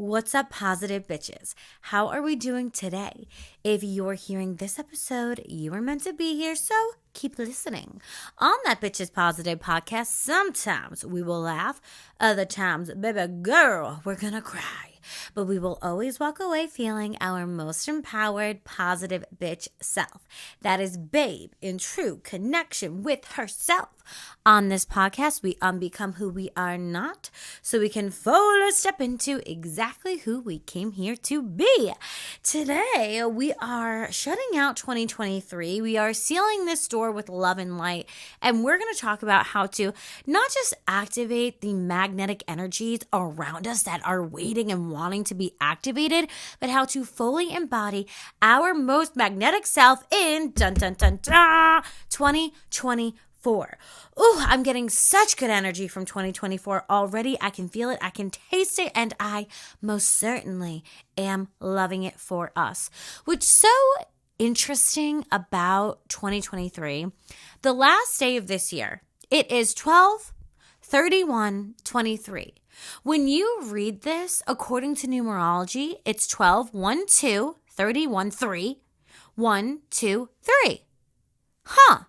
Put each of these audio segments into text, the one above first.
What's up, positive bitches? How are we doing today? If you're hearing this episode, you were meant to be here, so keep listening. On that Bitches Positive podcast, sometimes we will laugh, other times, baby girl, we're gonna cry. But we will always walk away feeling our most empowered, positive bitch self. That is babe in true connection with herself. On this podcast, we unbecome who we are not so we can fully step into exactly who we came here to be. Today, we are shutting out 2023. We are sealing this door with love and light, and we're going to talk about how to not just activate the magnetic energies around us that are waiting and wanting to be activated, but how to fully embody our most magnetic self in 2024. Ooh, I'm getting such good energy from 2024 already. I can feel it, I can taste it, and I most certainly am loving it for us. What's so interesting about 2023, the last day of this year, it is 12/31/23. When you read this, according to numerology, it's 12/1/2/31/3, 1, 2, 3. Huh.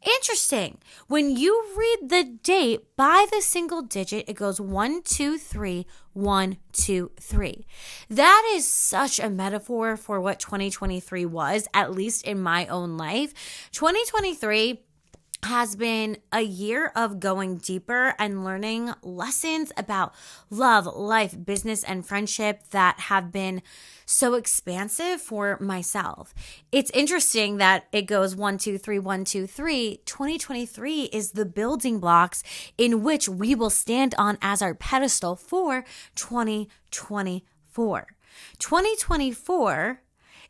Interesting. When you read the date by the single digit, it goes 1, 2, 3, 1, 2, 3. That is such a metaphor for what 2023 was, at least in my own life. 2023 has been a year of going deeper and learning lessons about love, life, business, and friendship that have been so expansive for myself. It's interesting that it goes 1, 2, 3, 1, 2, 3. 2023 is the building blocks in which we will stand on as our pedestal for 2024. 2024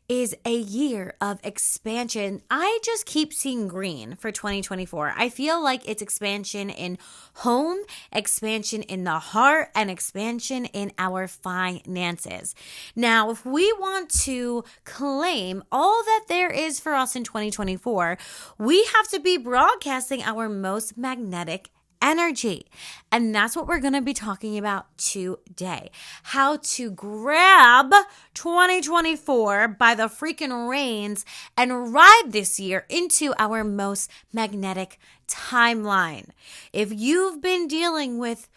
is a year of expansion. I just keep seeing green for 2024. I feel like it's expansion in home, expansion in the heart, and expansion in our finances. Now, if we want to claim all that there is for us in 2024, we have to be broadcasting our most magnetic energy. And that's what we're going to be talking about today. How to grab 2024 by the freaking reins and ride this year into our most magnetic timeline. If you've been dealing with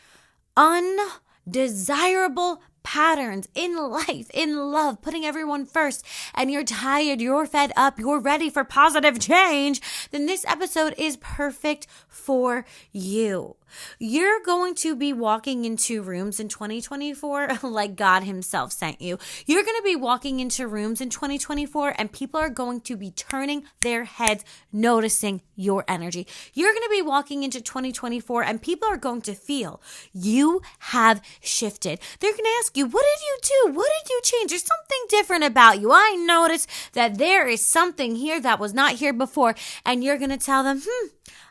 undesirable patterns in life, in love, putting everyone first, and you're tired, you're fed up, you're ready for positive change, then this episode is perfect for you. You're going to be walking into rooms in 2024 like God himself sent you. You're going to be walking into rooms in 2024 and people are going to be turning their heads, noticing your energy. You're going to be walking into 2024 and people are going to feel you have shifted. They're going to ask you, what did you do? What did you change? There's something different about you. I noticed that there is something here that was not here before. And you're going to tell them,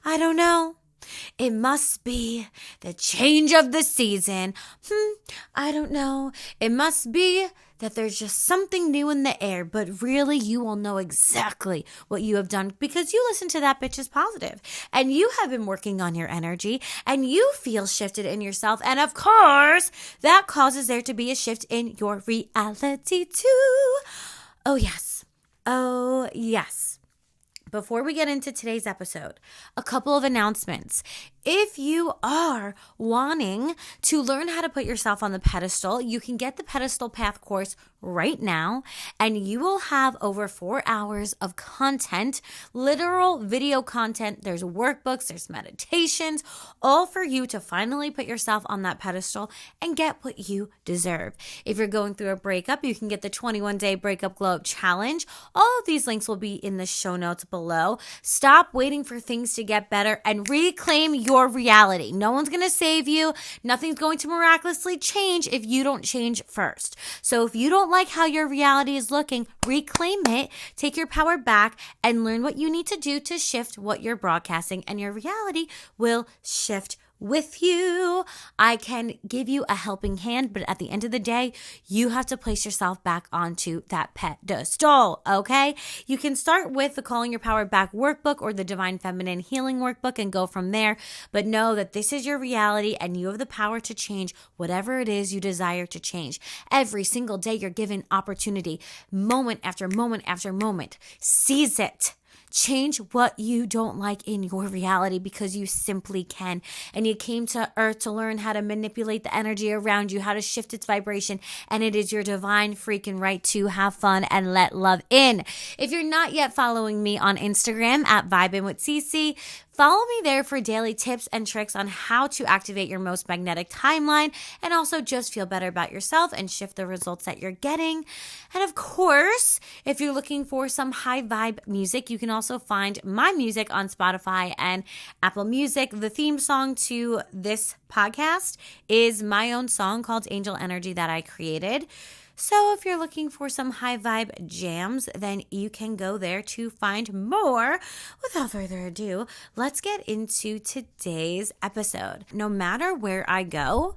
I don't know. It must be the change of the season. I don't know. It must be that there's just something new in the air, but really you will know exactly what you have done because you listen to That Bitch Is Positive and you have been working on your energy and you feel shifted in yourself. And of course, that causes there to be a shift in your reality too. Oh, yes. Oh, yes. Before we get into today's episode, a couple of announcements. If you are wanting to learn how to put yourself on the pedestal, you can get the Pedestal Path course right now, and you will have over 4 hours of content, literal video content. There's workbooks, there's meditations, all for you to finally put yourself on that pedestal and get what you deserve. If you're going through a breakup, you can get the 21-day breakup glow up challenge. All of these links will be in the show notes below. Stop waiting for things to get better and reclaim your reality. No one's going to save you. Nothing's going to miraculously change if you don't change first. So if you don't like how your reality is looking, reclaim it, take your power back, and learn what you need to do to shift what you're broadcasting, and your reality will shift with you. I can give you a helping hand, but at the end of the day, you have to place yourself back onto that pedestal, okay? You can start with the Calling Your Power Back workbook or the Divine Feminine Healing workbook and go from there, but know that this is your reality and you have the power to change whatever it is you desire to change. Every single day, you're given opportunity, moment after moment after moment. Seize it. Change what you don't like in your reality because you simply can. And you came to earth to learn how to manipulate the energy around you, how to shift its vibration. And it is your divine freaking right to have fun and let love in. If you're not yet following me on Instagram at Vibin with Cece, follow me there for daily tips and tricks on how to activate your most magnetic timeline and also just feel better about yourself and shift the results that you're getting. And of course, if you're looking for some high vibe music, you can also find my music on Spotify and Apple Music. The theme song to this podcast is my own song called Angel Energy that I created. So if you're looking for some high vibe jams, then you can go there to find more. Without further ado, let's get into today's episode. No matter where I go,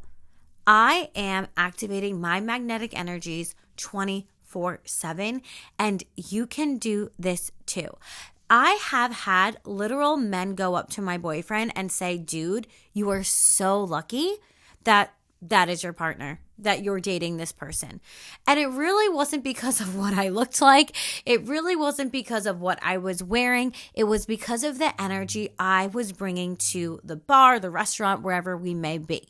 I am activating my magnetic energies 24/7, and you can do this too. I have had literal men go up to my boyfriend and say, dude, you are so lucky that is your partner, that you're dating this person. And it really wasn't because of what I looked like. It really wasn't because of what I was wearing. It was because of the energy I was bringing to the bar, the restaurant, wherever we may be.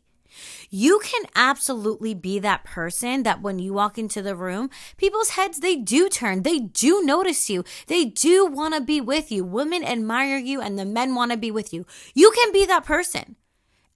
You can absolutely be that person that when you walk into the room, people's heads, they do turn. They do notice you. They do want to be with you. Women admire you and the men want to be with you. You can be that person.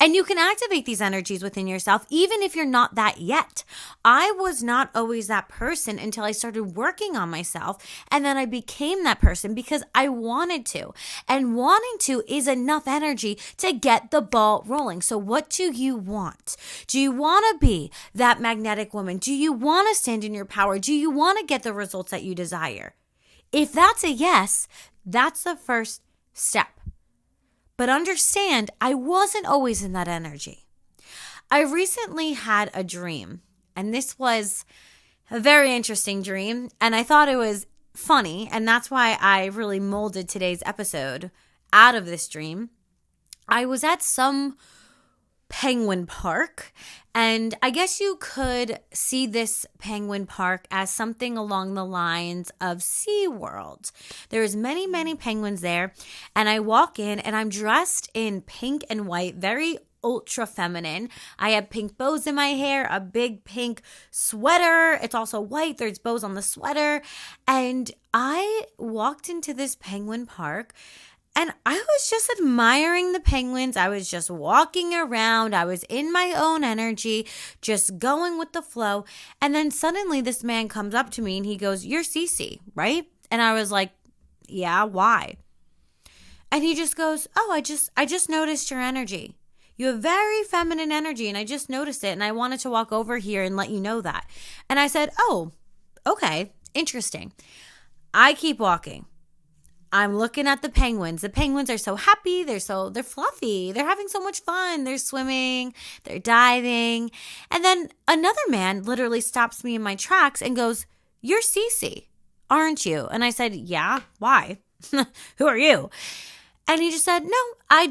And you can activate these energies within yourself, even if you're not that yet. I was not always that person until I started working on myself. And then I became that person because I wanted to. And wanting to is enough energy to get the ball rolling. So what do you want? Do you want to be that magnetic woman? Do you want to stand in your power? Do you want to get the results that you desire? If that's a yes, that's the first step. But understand, I wasn't always in that energy. I recently had a dream, and this was a very interesting dream, and I thought it was funny, and that's why I really molded today's episode out of this dream. I was at some penguin park, and I guess you could see this penguin park as something along the lines of SeaWorld. There's many, many penguins there, and I walk in and I'm dressed in pink and white, very ultra feminine. I have pink bows in my hair, a big pink sweater. It's also white. There's bows on the sweater. And I walked into this penguin park and I was just admiring the penguins. I was just walking around. I was in my own energy, just going with the flow. And then suddenly this man comes up to me and he goes, "You're Cece, right?" And I was like, "Yeah, why?" And he just goes, "Oh, I just noticed your energy. You have very feminine energy and I just noticed it and I wanted to walk over here and let you know that." And I said, "Oh, okay, interesting." I keep walking. I'm looking at the penguins. The penguins are so happy. They're fluffy. They're having so much fun. They're swimming. They're diving. And then another man literally stops me in my tracks and goes, "You're Cece, aren't you?" And I said, "Yeah, why?" "Who are you?" And he just said, "No, I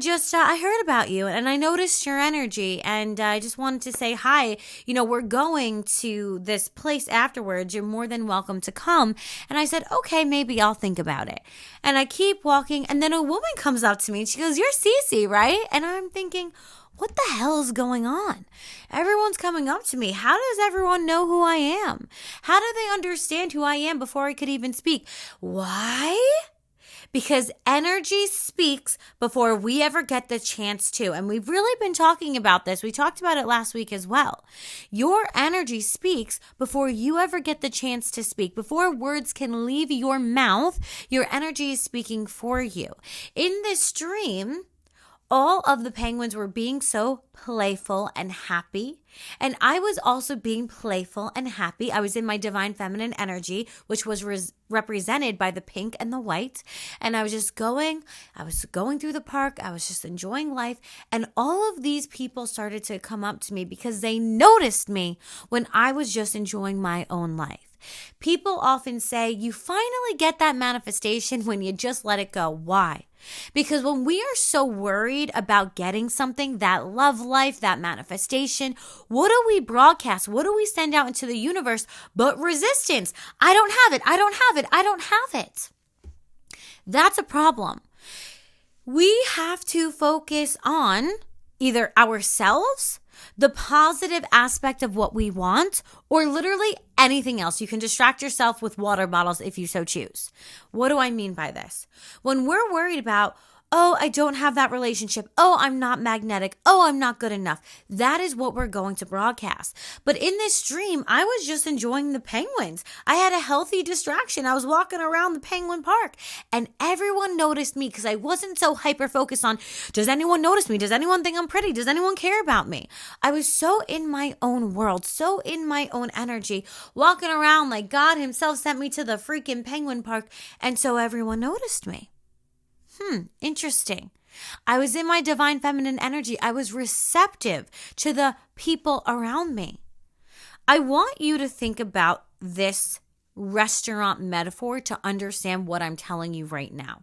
heard about you and I noticed your energy and I just wanted to say hi. You know, we're going to this place afterwards. You're more than welcome to come." And I said, "Okay, maybe I'll think about it." And I keep walking and then a woman comes up to me and she goes, "You're Cece, right?" And I'm thinking, what the hell is going on? Everyone's coming up to me. How does everyone know who I am? How do they understand who I am before I could even speak? Why? Because energy speaks before we ever get the chance to. And we've really been talking about this. We talked about it last week as well. Your energy speaks before you ever get the chance to speak. Before words can leave your mouth, your energy is speaking for you. In this dream, all of the penguins were being so playful and happy. And I was also being playful and happy. I was in my divine feminine energy, which was represented by the pink and the white. And I was going through the park. I was just enjoying life. And all of these people started to come up to me because they noticed me when I was just enjoying my own life. People often say you finally get that manifestation when you just let it go. Why? Because when we are so worried about getting something, that love life, that manifestation, what do we broadcast? What do we send out into the universe but resistance? I don't have it. I don't have it. I don't have it. That's a problem. We have to focus on either ourselves, the positive aspect of what we want, or literally anything else. You can distract yourself with water bottles if you so choose. What do I mean by this? When we're worried about, oh, I don't have that relationship. Oh, I'm not magnetic. Oh, I'm not good enough. That is what we're going to broadcast. But in this dream, I was just enjoying the penguins. I had a healthy distraction. I was walking around the penguin park and everyone noticed me because I wasn't so hyper-focused on, does anyone notice me? Does anyone think I'm pretty? Does anyone care about me? I was so in my own world, so in my own energy, walking around like God himself sent me to the freaking penguin park. And so everyone noticed me. Interesting. I was in my divine feminine energy. I was receptive to the people around me. I want you to think about this restaurant metaphor to understand what I'm telling you right now.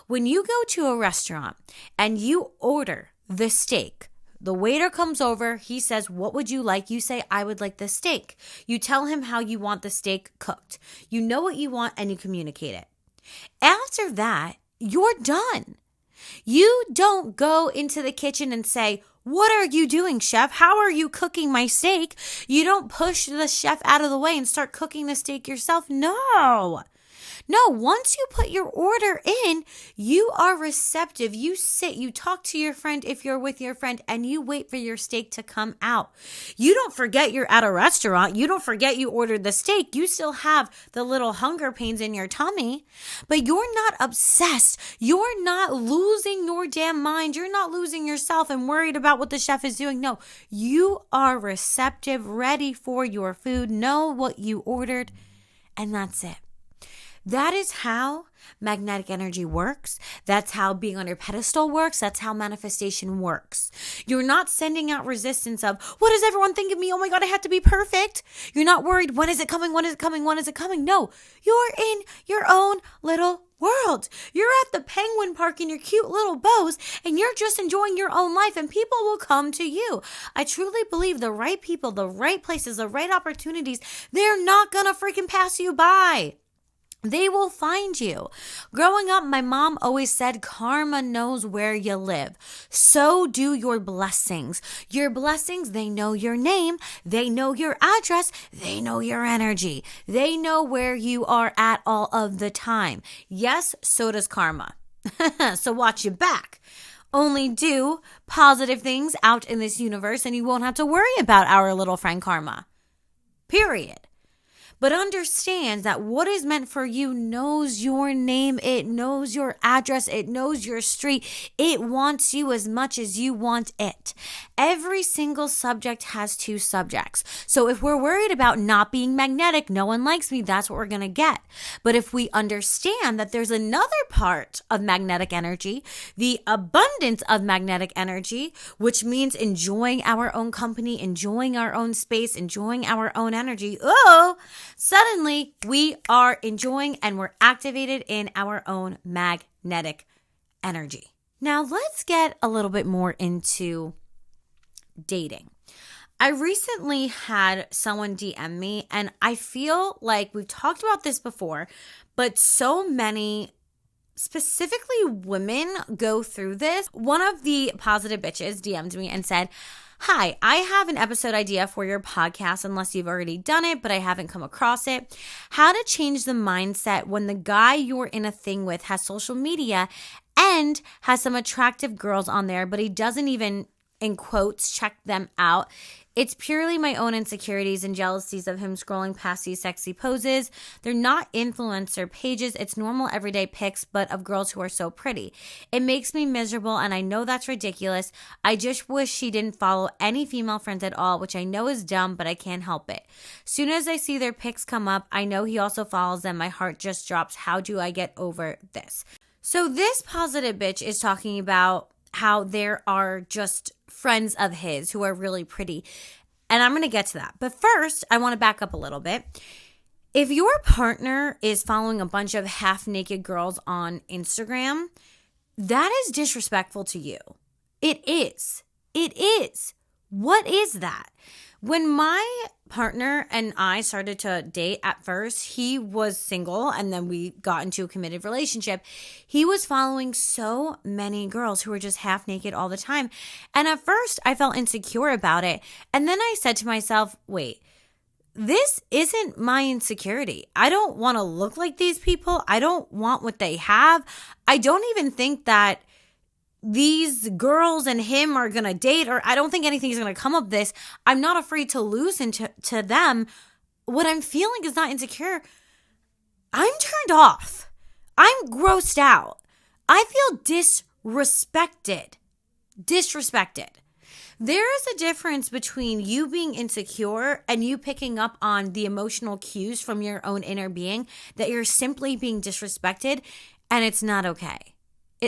When you go to a restaurant and you order the steak, the waiter comes over, he says, what would you like? You say, I would like the steak. You tell him how you want the steak cooked. You know what you want and you communicate it. After that, you're done. You don't go into the kitchen and say, what are you doing, chef? How are you cooking my steak? You don't push the chef out of the way and start cooking the steak yourself. No, once you put your order in, you are receptive. You sit, you talk to your friend if you're with your friend, and you wait for your steak to come out. You don't forget you're at a restaurant. You don't forget you ordered the steak. You still have the little hunger pains in your tummy, but you're not obsessed. You're not losing your damn mind. You're not losing yourself and worried about what the chef is doing. No, you are receptive, ready for your food, know what you ordered, and that's it. That is how magnetic energy works. That's how being on your pedestal works. That's how manifestation works. You're not sending out resistance of, what does everyone think of me? Oh my God, I have to be perfect. You're not worried, when is it coming? When is it coming? When is it coming? No, you're in your own little world. You're at the penguin park in your cute little bows and you're just enjoying your own life and people will come to you. I truly believe the right people, the right places, the right opportunities, they're not gonna freaking pass you by. They will find you. Growing up, my mom always said, karma knows where you live. So do your blessings. Your blessings, they know your name. They know your address. They know your energy. They know where you are at all of the time. Yes, so does karma. So watch your back. Only do positive things out in this universe and you won't have to worry about our little friend karma. Period. But understand that what is meant for you knows your name. It knows your address. It knows your street. It wants you as much as you want it. Every single subject has two subjects. So if we're worried about not being magnetic, no one likes me, that's what we're going to get. But if we understand that there's another part of magnetic energy, the abundance of magnetic energy, which means enjoying our own company, enjoying our own space, enjoying our own energy, suddenly we are enjoying and we're activated in our own magnetic energy. Now let's get a little bit more into dating. I recently had someone DM me and I feel like we've talked about this before, but so many specifically women go through this. One of the positive bitches DM'd me and said, hi, I have an episode idea for your podcast unless you've already done it, but I haven't come across it. How to change the mindset when the guy you're in a thing with has social media and has some attractive girls on there, but he doesn't even, in quotes, check them out. It's purely my own insecurities and jealousies of him scrolling past these sexy poses. They're not influencer pages. It's normal everyday pics, but of girls who are so pretty. It makes me miserable, and I know that's ridiculous. I just wish he didn't follow any female friends at all, which I know is dumb, but I can't help it. Soon as I see their pics come up, I know he also follows them. My heart just drops. How do I get over this? So this positive bitch is talking about how there are just friends of his who are really pretty. And I'm going to get to that. But first, I want to back up a little bit. If your partner is following a bunch of half-naked girls on Instagram, that is disrespectful to you. It is. It is. What is that? When my partner and I started to date at first, he was single and then we got into a committed relationship. He was following so many girls who were just half naked all the time. And at first I felt insecure about it. And then I said to myself, wait, this isn't my insecurity. I don't want to look like these people. I don't want what they have. I don't even think that these girls and him are going to date, or I don't think anything's going to come of this. I'm not afraid to lose into them. What I'm feeling is not insecure. I'm turned off. I'm grossed out. I feel disrespected. There is a difference between you being insecure and you picking up on the emotional cues from your own inner being that you're simply being disrespected, and it's not okay.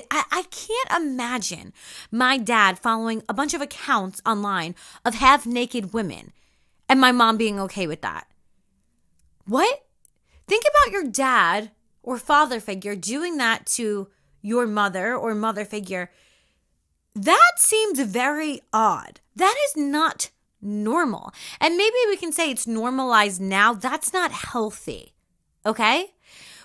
I can't imagine my dad following a bunch of accounts online of half-naked women and my mom being okay with that. What? Think about your dad or father figure doing that to your mother or mother figure. That seems very odd. That is not normal. And maybe we can say it's normalized now. That's not healthy. Okay?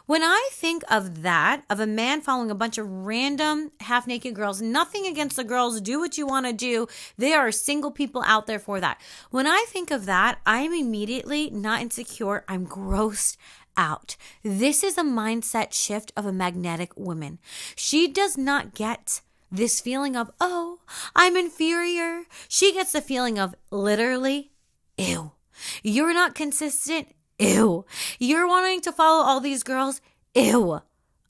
When I think of that, of a man following a bunch of random half-naked girls, nothing against the girls, do what you want to do. There are single people out there for that. When I think of that, I'm immediately not insecure. I'm grossed out. This is a mindset shift of a magnetic woman. She does not get this feeling of, oh, I'm inferior. She gets the feeling of literally, ew. You're not consistent. Ew. You're wanting to follow all these girls? Ew.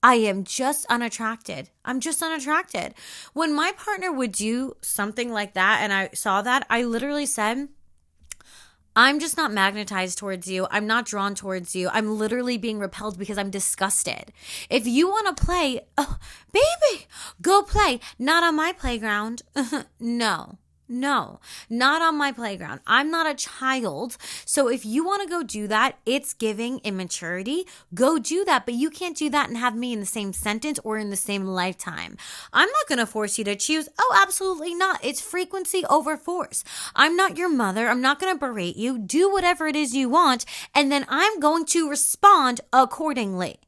I am just unattracted. I'm just unattracted. When my partner would do something like that and I saw that, I literally said, I'm just not magnetized towards you. I'm not drawn towards you. I'm literally being repelled because I'm disgusted. If you want to play, oh, baby, go play. Not on my playground. No, not on my playground. I'm not a child. So if you want to go do that, it's giving immaturity. Go do that. But you can't do that and have me in the same sentence or in the same lifetime. I'm not going to force you to choose. Oh, absolutely not. It's frequency over force. I'm not your mother. I'm not going to berate you. Do whatever it is you want. And then I'm going to respond accordingly.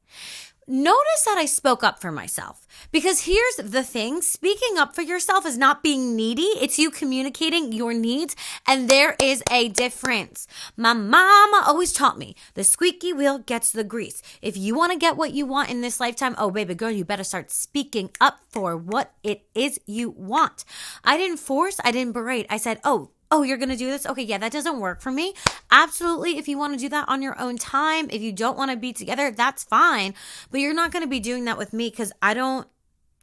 Notice that I spoke up for myself, because here's the thing. Speaking up for yourself is not being needy. It's you communicating your needs, and there is a difference. My mama always taught me the squeaky wheel gets the grease. If you want to get what you want in this lifetime, oh, baby girl, you better start speaking up for what it is you want. I didn't force. I didn't berate. I said, Oh, you're going to do this? Okay, yeah, that doesn't work for me. Absolutely. If you want to do that on your own time, if you don't want to be together, that's fine. But you're not going to be doing that with me because I'm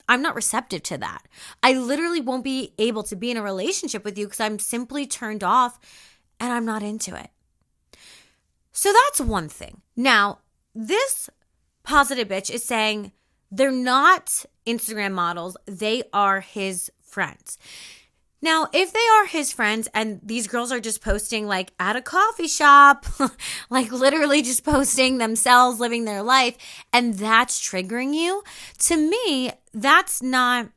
not receptive to that. I literally won't be able to be in a relationship with you because I'm simply turned off and I'm not into it. So that's one thing. Now, this positive bitch is saying they're not Instagram models. They are his friends. Now, if they are his friends and these girls are just posting like at a coffee shop, like literally just posting themselves, living their life, and that's triggering you, to me, that's not,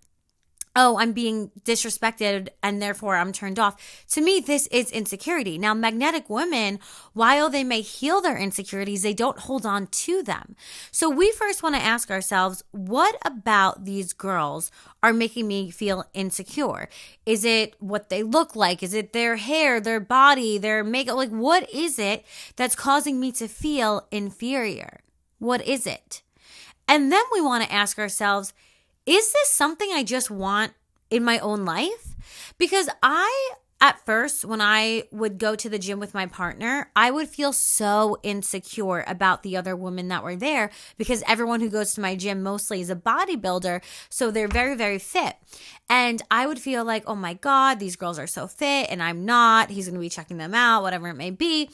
oh, I'm being disrespected and therefore I'm turned off. To me, this is insecurity. Now, magnetic women, while they may heal their insecurities, they don't hold on to them. So we first want to ask ourselves, what about these girls are making me feel insecure? Is it what they look like? Is it their hair, their body, their makeup? Like, what is it that's causing me to feel inferior? What is it? And then we want to ask ourselves, is this something I just want in my own life? Because I At first, when I would go to the gym with my partner, I would feel so insecure about the other women that were there because everyone who goes to my gym mostly is a bodybuilder. So they're very, very fit. And I would feel like, oh my God, these girls are so fit and I'm not. He's going to be checking them out, whatever it may be.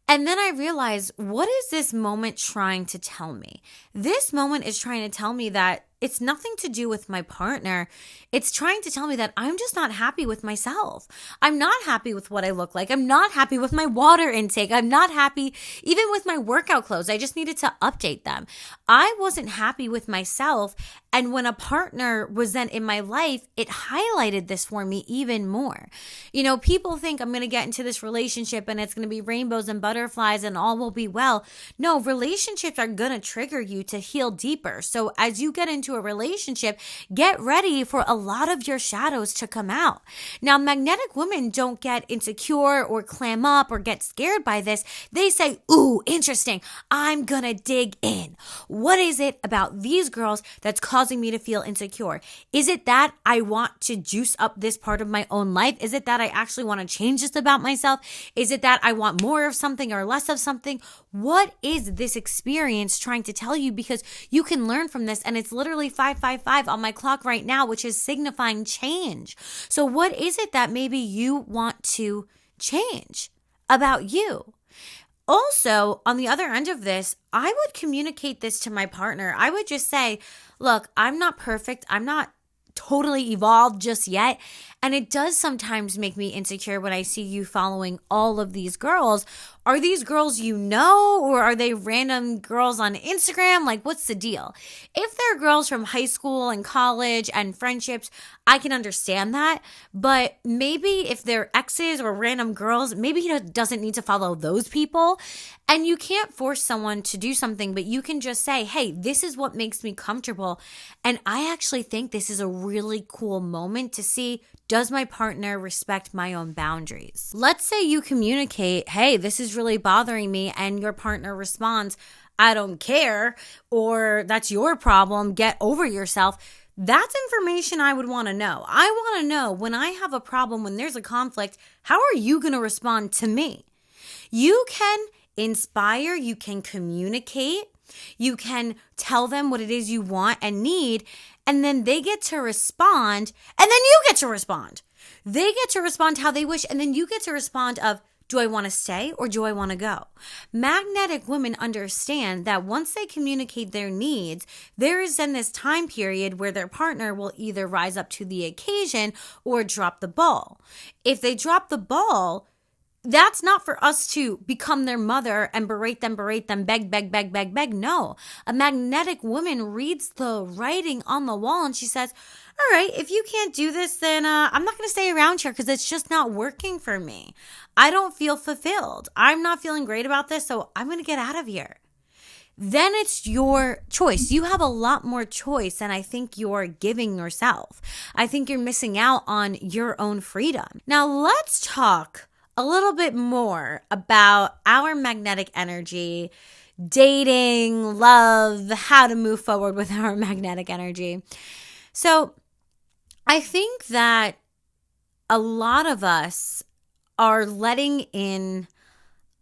And then I realized, what is this moment trying to tell me? This moment is trying to tell me that it's nothing to do with my partner. It's trying to tell me that I'm just not happy with myself. I'm not happy with what I look like. I'm not happy with my water intake. I'm not happy even with my workout clothes. I just needed to update them. I wasn't happy with myself. And when a partner was then in my life, it highlighted this for me even more. You know, people think I'm going to get into this relationship and it's going to be rainbows and butterflies and all will be well. No, relationships are going to trigger you to heal deeper. So as you get into a relationship, get ready for a lot of your shadows to come out. Now, magnetic women don't get insecure or clam up or get scared by this. They say, ooh, interesting. I'm going to dig in. What is it about these girls that's causing me to feel insecure? Is it that I want to juice up this part of my own life? Is it that I actually want to change this about myself? Is it that I want more of something or less of something? What is this experience trying to tell you? Because you can learn from this, and it's literally 555 on my clock right now, which is signifying change. So what is it that maybe you want to change about you? Also, on the other end of this, I would communicate this to my partner. I would just say, look, I'm not perfect. I'm not totally evolved just yet. And it does sometimes make me insecure when I see you following all of these girls. Are these girls you know, or are they random girls on Instagram? Like, what's the deal? If they're girls from high school and college and friendships, I can understand that. But maybe if they're exes or random girls, maybe he doesn't need to follow those people. And you can't force someone to do something, but you can just say, hey, this is what makes me comfortable. And I actually think this is a really cool moment to see, does my partner respect my own boundaries? Let's say you communicate, hey, this is really bothering me, and your partner responds, I don't care, or that's your problem, get over yourself. That's information I would want to know. I want to know, when I have a problem, when there's a conflict, how are you going to respond to me? You can inspire, you can communicate, you can tell them what it is you want and need, and then they get to respond, and then you get to respond. They get to respond how they wish, and then you get to respond of, do I want to stay or do I want to go? Magnetic women understand that once they communicate their needs, there is then this time period where their partner will either rise up to the occasion or drop the ball. If they drop the ball, that's not for us to become their mother and berate them, beg. No, a magnetic woman reads the writing on the wall and she says, all right, if you can't do this, then I'm not going to stay around here because it's just not working for me. I don't feel fulfilled. I'm not feeling great about this, so I'm going to get out of here. Then it's your choice. You have a lot more choice than I think you're giving yourself. I think you're missing out on your own freedom. Now let's talk a little bit more about our magnetic energy, dating, love, how to move forward with our magnetic energy. So I think that a lot of us are letting in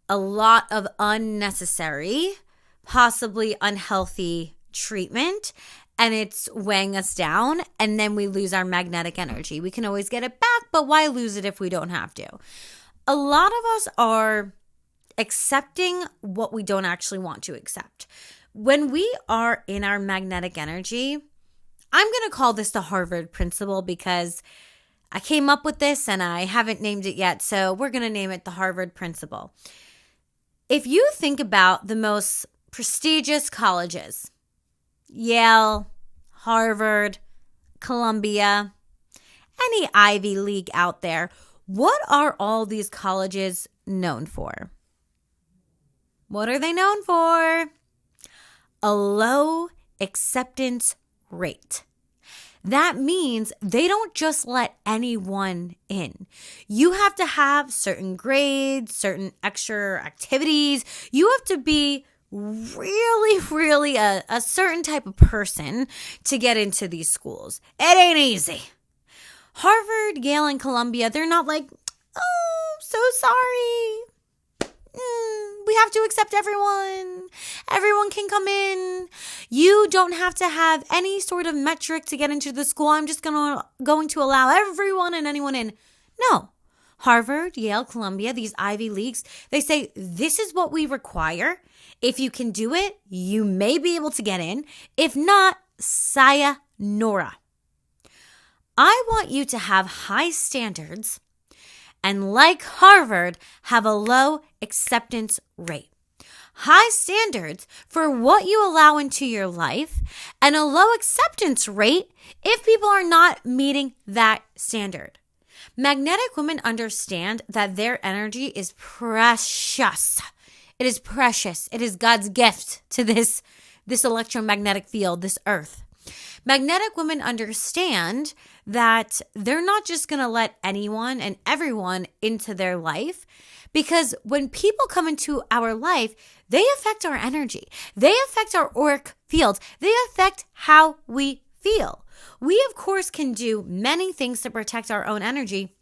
a lot of unnecessary, possibly unhealthy treatment, and it's weighing us down, and then we lose our magnetic energy. We can always get it back, but why lose it if we don't have to? A lot of us are accepting what we don't actually want to accept. When we are in our magnetic energy, I'm going to call this the Harvard principle because I came up with this and I haven't named it yet, so we're going to name it the Harvard principle. If you think about the most prestigious colleges, Yale, Harvard, Columbia, any Ivy League out there, what are all these colleges known for? What are they known for? A low acceptance rate. That means they don't just let anyone in. You have to have certain grades, certain extra activities. You have to be really a certain type of person to get into these schools. It ain't easy. Harvard, Yale, and Columbia, they're not like, Oh, so sorry. We have to accept everyone. Everyone can come in. You don't have to have any sort of metric to get into the school. I'm just going to allow everyone and anyone in. No. Harvard, Yale, Columbia, these Ivy Leagues, they say this is what we require. If you can do it, you may be able to get in. If not, sayonara. I want you to have high standards and, like Harvard, have a low acceptance rate. High standards for what you allow into your life and a low acceptance rate if people are not meeting that standard. Magnetic women understand that their energy is precious. It is precious. It is God's gift to this electromagnetic field, this earth. Magnetic women understand that they're not just going to let anyone and everyone into their life, because when people come into our life, they affect our energy. They affect our auric fields. They affect how we feel. We, of course, can do many things to protect our own energy.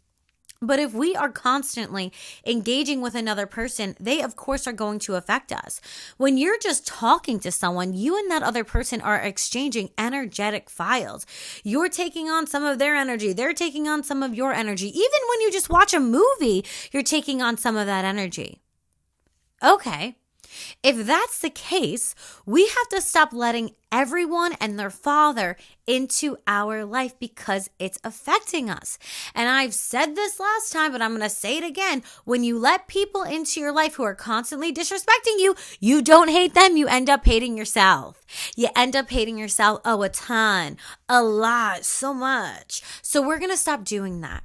But if we are constantly engaging with another person, they, of course, are going to affect us. When you're just talking to someone, you and that other person are exchanging energetic files. You're taking on some of their energy. They're taking on some of your energy. Even when you just watch a movie, you're taking on some of that energy. Okay. If that's the case, we have to stop letting everyone and their father into our life because it's affecting us. And I've said this last time, but I'm going to say it again. When you let people into your life who are constantly disrespecting you, you don't hate them. You end up hating yourself. You end up hating yourself, a ton, a lot, so much. So we're going to stop doing that.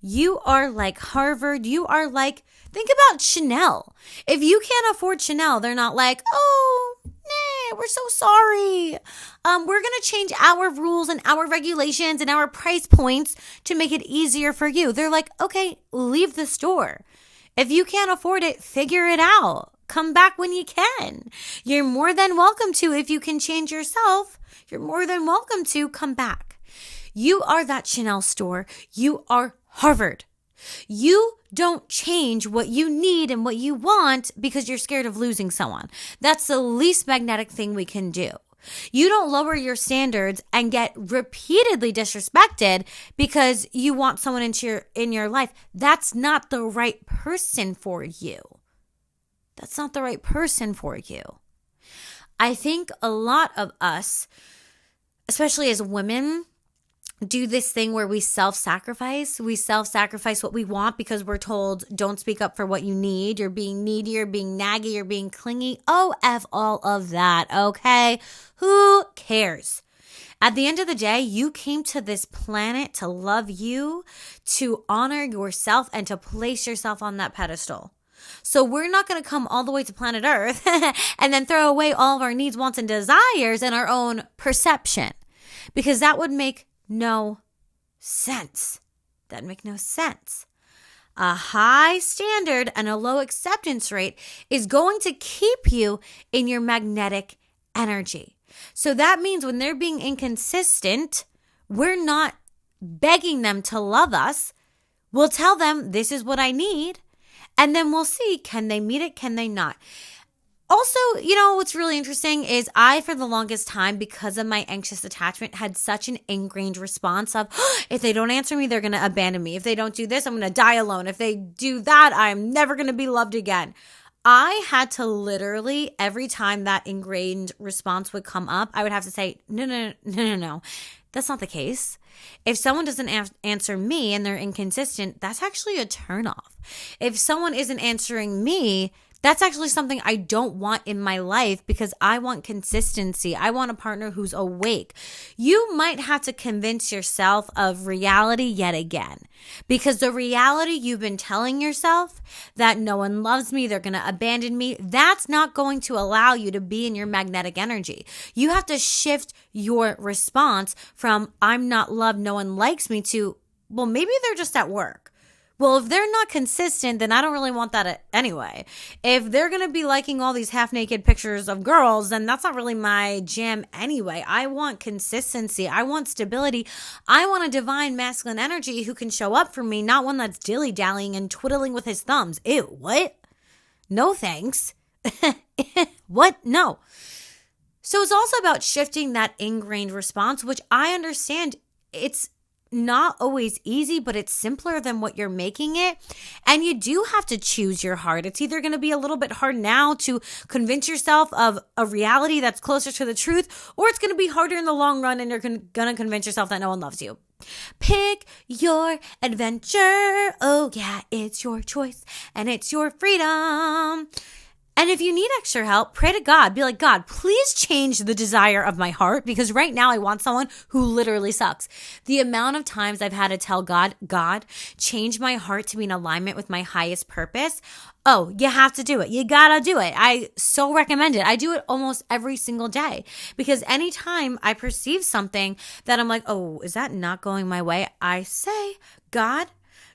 You are like Harvard. You are like, think about Chanel. If you can't afford Chanel, they're not like, we're so sorry. We're going to change our rules and our regulations and our price points to make it easier for you. They're like, okay, leave the store. If you can't afford it, figure it out. Come back when you can. You're more than welcome to. If you can change yourself, you're more than welcome to come back. You are that Chanel store. You are Harvard. You don't change what you need and what you want because you're scared of losing someone. That's the least magnetic thing we can do. You don't lower your standards and get repeatedly disrespected because you want someone in your life. That's not the right person for you. That's not the right person for you. I think a lot of us, especially as women, do this thing where we self-sacrifice. We self-sacrifice what we want because we're told, don't speak up for what you need. You're being needy, you're being naggy, you're being clingy. Oh, F all of that, okay? Who cares? At the end of the day, you came to this planet to love you, to honor yourself, and to place yourself on that pedestal. So we're not going to come all the way to planet Earth and then throw away all of our needs, wants, and desires and our own perception, because that would make no sense. That'd make no sense. A high standard and a low acceptance rate is going to keep you in your magnetic energy. So that means when they're being inconsistent, we're not begging them to love us. We'll tell them, this is what I need. And then we'll see, can they meet it? Can they not? Also, what's really interesting is I, for the longest time, because of my anxious attachment, had such an ingrained response of, if they don't answer me, they're going to abandon me. If they don't do this, I'm going to die alone. If they do that, I'm never going to be loved again. I had to literally, every time that ingrained response would come up, I would have to say, no. That's not the case. If someone doesn't answer me and they're inconsistent, that's actually a turnoff. If someone isn't answering me, that's actually something I don't want in my life because I want consistency. I want a partner who's awake. You might have to convince yourself of reality yet again, because the reality you've been telling yourself, that no one loves me, they're going to abandon me, that's not going to allow you to be in your magnetic energy. You have to shift your response from I'm not loved, no one likes me, to, well, maybe they're just at work. Well, if they're not consistent, then I don't really want that anyway. If they're going to be liking all these half-naked pictures of girls, then that's not really my jam anyway. I want consistency. I want stability. I want a divine masculine energy who can show up for me, not one that's dilly-dallying and twiddling with his thumbs. Ew, what? No thanks. What? No. So it's also about shifting that ingrained response, which I understand it's not always easy, but it's simpler than what you're making it. And you do have to choose your heart. It's either going to be a little bit hard now to convince yourself of a reality that's closer to the truth, or it's going to be harder in the long run and you're going to convince yourself that no one loves you. Pick your adventure. Oh yeah, it's your choice and it's your freedom. And if you need extra help, pray to God. Be like, God, please change the desire of my heart, because right now I want someone who literally sucks. The amount of times I've had to tell God, change my heart to be in alignment with my highest purpose. Oh, you have to do it. You gotta do it. I so recommend it. I do it almost every single day, because anytime I perceive something that I'm like, oh, is that not going my way? I say, God,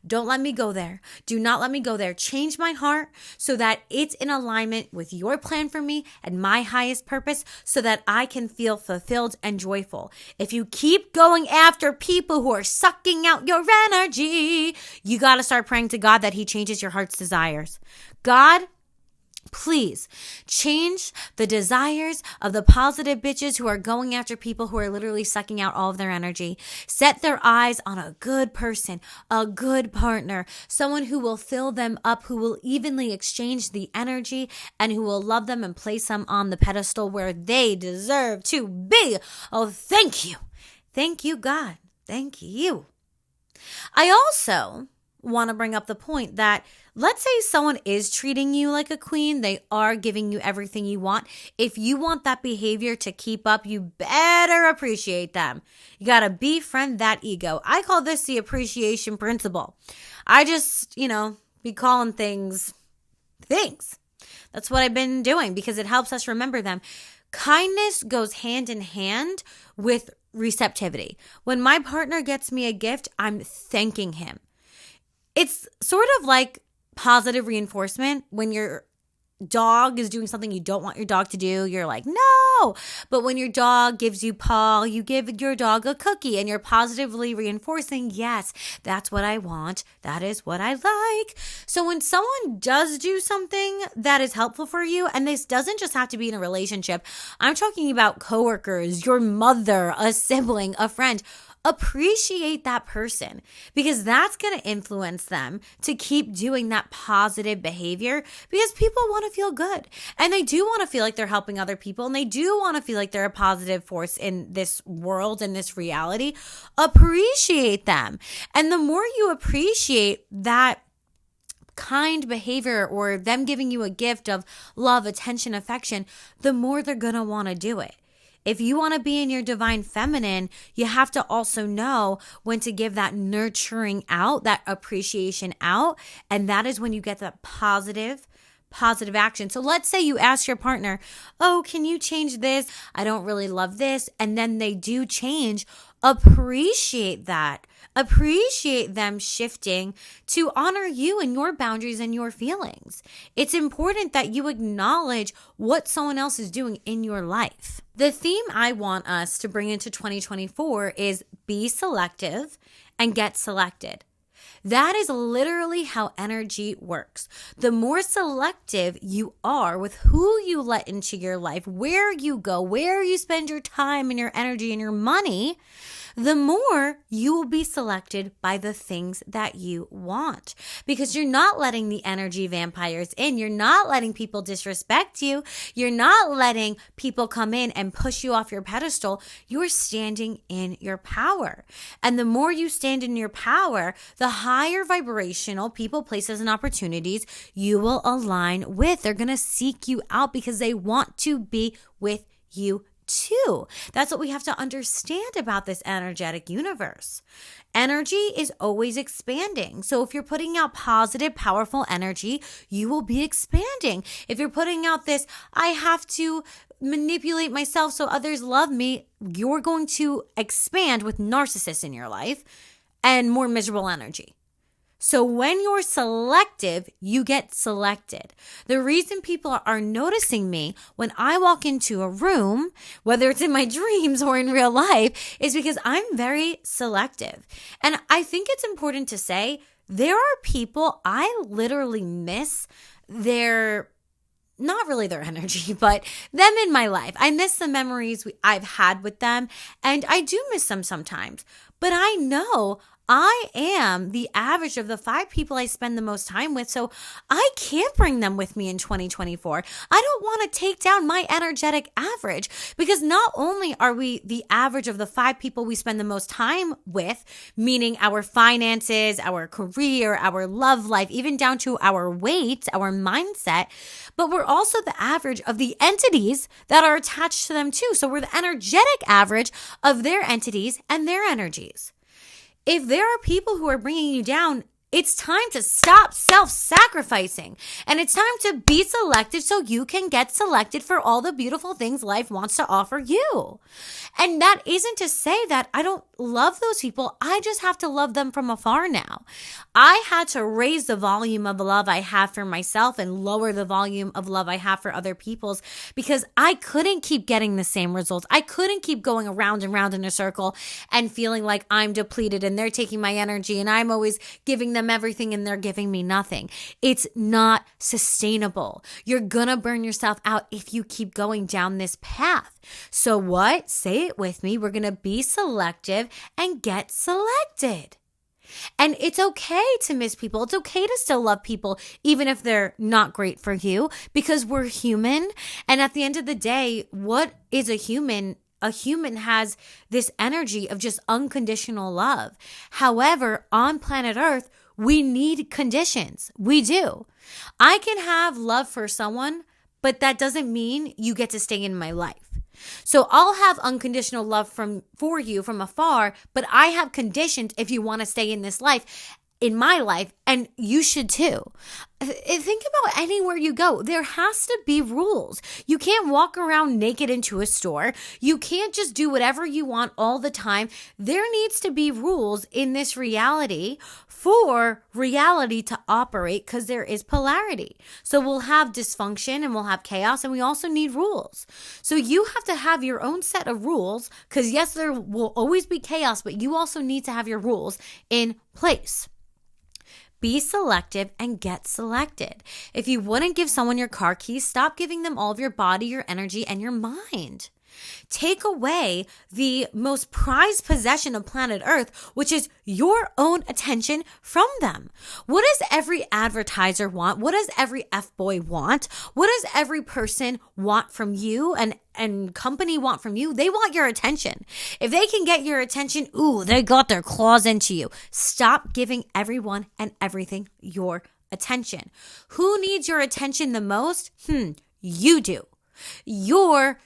don't let me go there. Do not let me go there. Change my heart so that it's in alignment with your plan for me and my highest purpose, so that I can feel fulfilled and joyful. If you keep going after people who are sucking out your energy, you got to start praying to God that he changes your heart's desires. God, please change the desires of the positive bitches who are going after people who are literally sucking out all of their energy. Set their eyes on a good person, a good partner, someone who will fill them up, who will evenly exchange the energy, and who will love them and place them on the pedestal where they deserve to be. Oh, thank you. Thank you, God. Thank you. I also want to bring up the point that, let's say someone is treating you like a queen. They are giving you everything you want. If you want that behavior to keep up, you better appreciate them. You got to befriend that ego. I call this the appreciation principle. I just, be calling things. That's what I've been doing, because it helps us remember them. Kindness goes hand in hand with receptivity. When my partner gets me a gift, I'm thanking him. It's sort of like positive reinforcement. When your dog is doing something you don't want your dog to do, you're like, no. But when your dog gives you paw, you give your dog a cookie, and you're positively reinforcing, yes, that's what I want. That is what I like. So when someone does do something that is helpful for you, and this doesn't just have to be in a relationship, I'm talking about coworkers, your mother, a sibling, a friend, appreciate that person, because that's going to influence them to keep doing that positive behavior, because people want to feel good, and they do want to feel like they're helping other people, and they do want to feel like they're a positive force in this world, in this reality. Appreciate them. And the more you appreciate that kind behavior, or them giving you a gift of love, attention, affection, the more they're going to want to do it. If you want to be in your divine feminine, you have to also know when to give that nurturing out, that appreciation out. And that is when you get that positive action. So let's say you ask your partner, oh, can you change this? I don't really love this. And then they do change. Appreciate that. Appreciate them shifting to honor you and your boundaries and your feelings. It's important that you acknowledge what someone else is doing in your life. The theme I want us to bring into 2024 is be selective and get selected. That is literally how energy works. The more selective you are with who you let into your life, where you go, where you spend your time and your energy and your money, the more you will be selected by the things that you want, because you're not letting the energy vampires in. You're not letting people disrespect you. You're not letting people come in and push you off your pedestal. You're standing in your power. And the more you stand in your power, the higher vibrational people, places, and opportunities you will align with. They're going to seek you out because they want to be with you too. That's what we have to understand about this energetic universe. Energy is always expanding. So if you're putting out positive, powerful energy, you will be expanding. If you're putting out this, I have to manipulate myself so others love me, you're going to expand with narcissists in your life and more miserable energy. So when you're selective, you get selected. The reason people are noticing me when I walk into a room, whether it's in my dreams or in real life, is because I'm very selective. And I think it's important to say there are people I literally miss not really their energy, but them in my life. I miss the memories I've had with them, and I do miss them sometimes. But I know I am the average of the 5 people I spend the most time with, so I can't bring them with me in 2024. I don't want to take down my energetic average, because not only are we the average of the 5 people we spend the most time with, meaning our finances, our career, our love life, even down to our weight, our mindset, but we're also the average of the entities that are attached to them too. So we're the energetic average of their entities and their energies. If there are people who are bringing you down, it's time to stop self-sacrificing, and it's time to be selective so you can get selected for all the beautiful things life wants to offer you. And that isn't to say that I don't love those people. I just have to love them from afar now. I had to raise the volume of love I have for myself and lower the volume of love I have for other people's, because I couldn't keep getting the same results. I couldn't keep going around and round in a circle and feeling like I'm depleted and they're taking my energy and I'm always giving them everything and they're giving me nothing. It's not sustainable. You're gonna burn yourself out if you keep going down this path. So what? Say it with me. We're gonna be selective and get selected. And it's okay to miss people. It's okay to still love people, even if they're not great for you, because we're human. And at the end of the day, what is a human? A human has this energy of just unconditional love. However, on planet Earth, we need conditions. We do. I can have love for someone, but that doesn't mean you get to stay in my life. So I'll have unconditional love for you from afar, but I have conditions if you want to stay in this life, in my life, and you should too. Think about anywhere you go. There has to be rules. You can't walk around naked into a store. You can't just do whatever you want all the time. There needs to be rules in this reality for reality to operate, because there is polarity. So we'll have dysfunction and we'll have chaos, and we also need rules. So you have to have your own set of rules, because yes, there will always be chaos, but you also need to have your rules in place. Be selective and get selected. If you wouldn't give someone your car keys, stop giving them all of your body, your energy, and your mind. Take away the most prized possession of planet Earth, which is your own attention, from them. What does every advertiser want? What does every F-boy want? What does every person want from you and company want from you? They want your attention. If they can get your attention, they got their claws into you. Stop giving everyone and everything your attention. Who needs your attention the most? You do. Your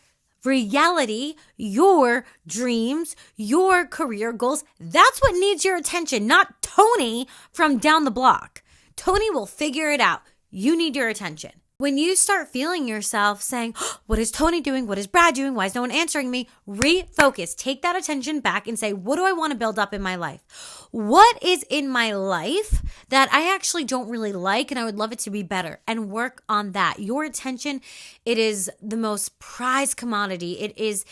reality, your dreams, your career goals, that's what needs your attention, not Tony from down the block. Tony will figure it out. You need your attention. When you start feeling yourself saying, what is Tony doing? What is Brad doing? Why is no one answering me? Refocus. Take that attention back and say, what do I want to build up in my life? What is in my life that I actually don't really like and I would love it to be better? And work on that. Your attention, it is the most prized commodity. It is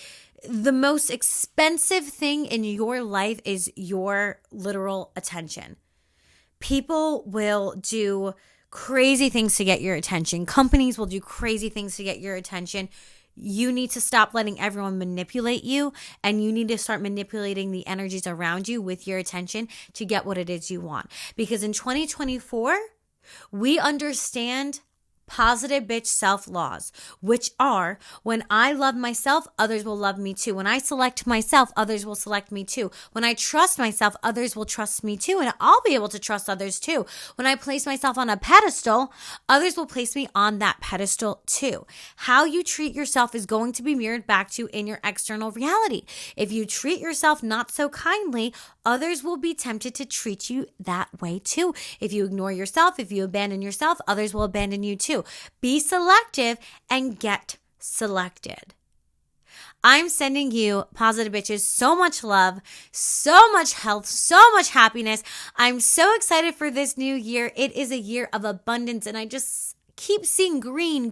the most expensive thing in your life, is your literal attention. People will do crazy things to get your attention. Companies will do crazy things to get your attention. You need to stop letting everyone manipulate you, and you need to start manipulating the energies around you with your attention to get what it is you want. Because in 2024, we understand positive bitch self laws, which are, when I love myself, others will love me too. When I select myself, others will select me too. When I trust myself, others will trust me too. And I'll be able to trust others too. When I place myself on a pedestal, others will place me on that pedestal too. How you treat yourself is going to be mirrored back to in your external reality. If you treat yourself not so kindly, others will be tempted to treat you that way too. If you ignore yourself, if you abandon yourself, others will abandon you too. Be selective and get selected. I'm sending you, positive bitches, so much love, so much health, so much happiness. I'm so excited for this new year. It is a year of abundance, and I just keep seeing green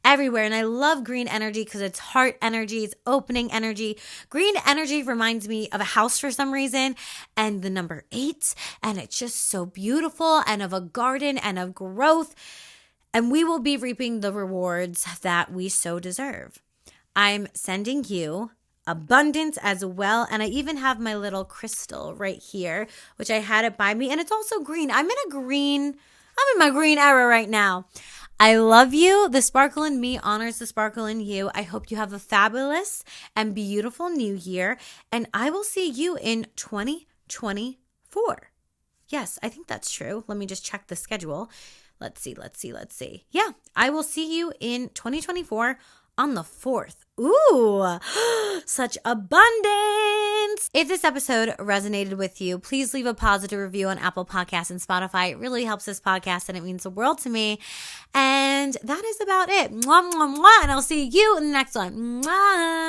everywhere. And I love green energy because it's heart energy, it's opening energy. Green energy reminds me of a house for some reason, and the number 8, and it's just so beautiful, and of a garden and of growth. And we will be reaping the rewards that we so deserve. I'm sending you abundance as well. And I even have my little crystal right here, which I had it by me. And it's also green. I'm in my green era right now. I love you. The sparkle in me honors the sparkle in you. I hope you have a fabulous and beautiful new year. And I will see you in 2024. Yes, I think that's true. Let me just check the schedule. Let's see. Yeah, I will see you in 2024 on the 4th. Ooh, such abundance. If this episode resonated with you, please leave a positive review on Apple Podcasts and Spotify. It really helps this podcast and it means the world to me. And that is about it. Mwah, mwah, mwah. And I'll see you in the next one. Mwah.